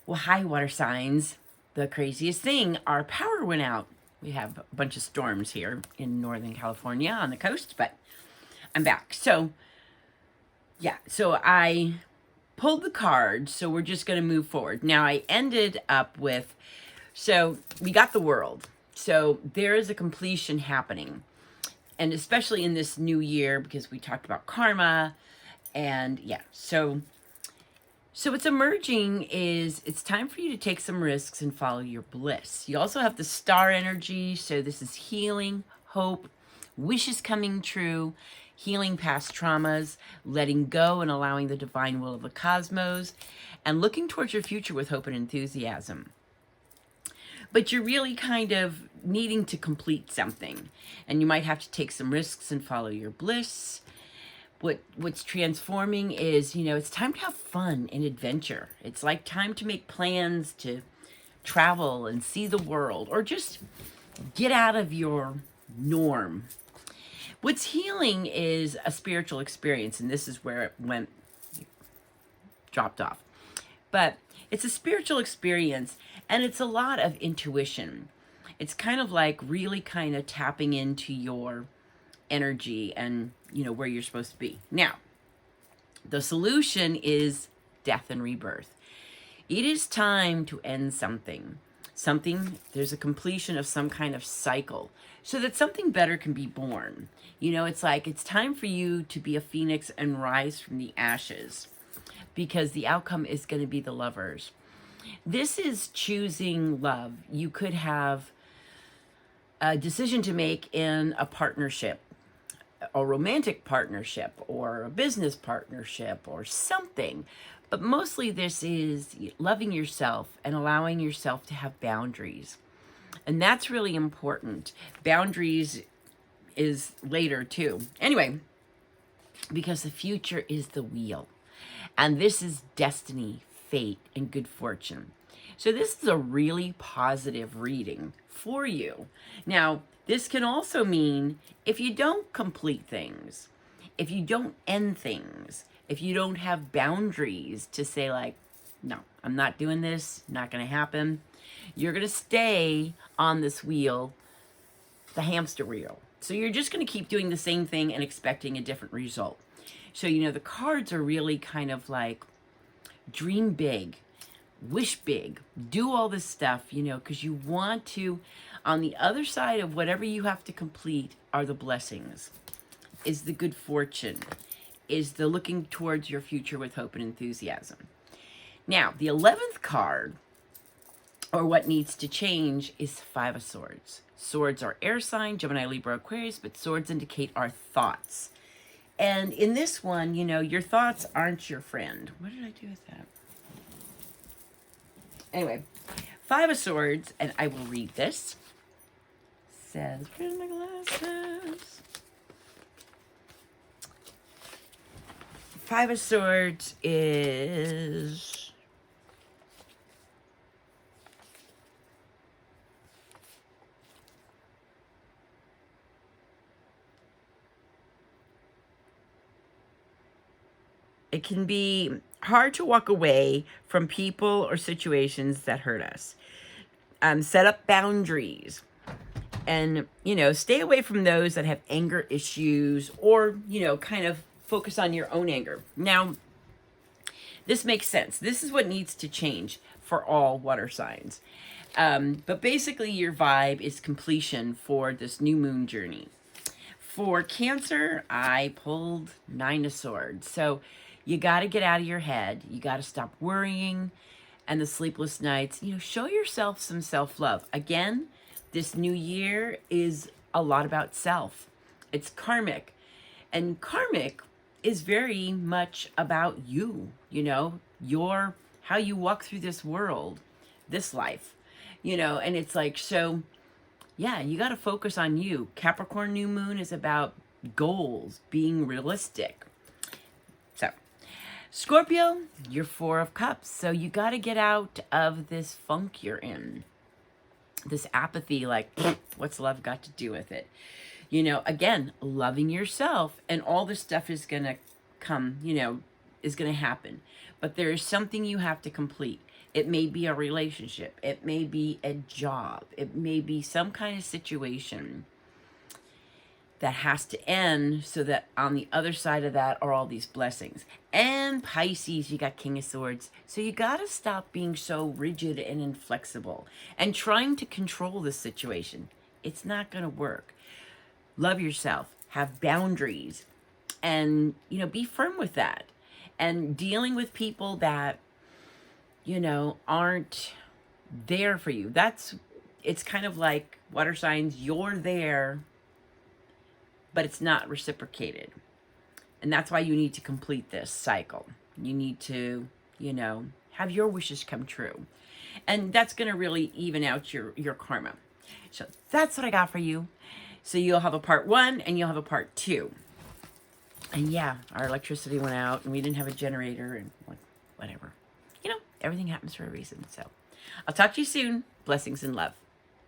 Well, high water signs. The craziest thing, our power went out. We have a bunch of storms here in Northern California on the coast, but I'm back. So, yeah, so I pulled the card, so we're just going to move forward. Now, I ended up with, so we got the world. So there is a completion happening. And especially in this new year, because we talked about karma. And yeah, so what's emerging is it's time for you to take some risks and follow your bliss. You also have the star energy. So this is healing, hope, wishes coming true, healing past traumas, letting go and allowing the divine will of the cosmos, and looking towards your future with hope and enthusiasm. But you're really kind of needing to complete something, and you might have to take some risks and follow your bliss. What's transforming is, it's time to have fun and adventure. It's like time to make plans to travel and see the world, or just get out of your norm. What's healing is a spiritual experience, and this is where it dropped off. But it's a spiritual experience, and it's a lot of intuition. It's kind of like really kind of tapping into your energy and where you're supposed to be. Now, the solution is death and rebirth. It is time to end something. There's a completion of some kind of cycle so that something better can be born. It's like it's time for you to be a phoenix and rise from the ashes, because the outcome is going to be the lovers. This is choosing love. You could have a decision to make in a partnership, a romantic partnership, or a business partnership, or something. But mostly this is loving yourself and allowing yourself to have boundaries. And that's really important. Boundaries is later too. Anyway, because the future is the wheel. And this is destiny, fate, and good fortune. So this is a really positive reading for you. Now, this can also mean if you don't complete things, if you don't end things, if you don't have boundaries to say like, no, I'm not doing this, not going to happen, you're going to stay on this wheel, the hamster wheel. So you're just going to keep doing the same thing and expecting a different result. So, the cards are really kind of like dream big, wish big, do all this stuff, because you want to, on the other side of whatever you have to complete are the blessings, is the good fortune, is the looking towards your future with hope and enthusiasm. Now, the 11th card, or what needs to change, is 5 of Swords. Swords are air sign, Gemini, Libra, Aquarius, but swords indicate our thoughts. And in this one, your thoughts aren't your friend. What did I do with that? Anyway, 5 of Swords, and I will read this. Says, where's my glasses? 5 of Swords is... It can be hard to walk away from people or situations that hurt us. Set up boundaries. And, stay away from those that have anger issues, or, kind of focus on your own anger. Now, this makes sense. This is what needs to change for all water signs. But basically, your vibe is completion for this new moon journey. For Cancer, I pulled 9 of Swords. So you got to get out of your head. You got to stop worrying and the sleepless nights. Show yourself some self-love. Again, this new year is a lot about self. It's karmic. And karmic is very much about you, your how you walk through this world, this life, and it's like, so yeah, you got to focus on you. Capricorn new moon is about goals, being realistic. So Scorpio, you're 4 of Cups. So you got to get out of this funk you're in. This apathy, like, what's love got to do with it? Again, loving yourself, and all this stuff is going to come, is going to happen. But there is something you have to complete. It may be a relationship. It may be a job. It may be some kind of situation that has to end, so that on the other side of that are all these blessings. And Pisces, you got King of Swords. So you got to stop being so rigid and inflexible and trying to control the situation. It's not going to work. Love yourself, have boundaries, and, you know, be firm with that. And dealing with people that, you know, aren't there for you. It's kind of like water signs. You're there, but it's not reciprocated. And that's why you need to complete this cycle. You need to, you know, have your wishes come true. And that's going to really even out your karma. So that's what I got for you. So you'll have a part 1 and you'll have a part 2. And yeah, our electricity went out and we didn't have a generator and whatever. You know, everything happens for a reason. So I'll talk to you soon. Blessings and love.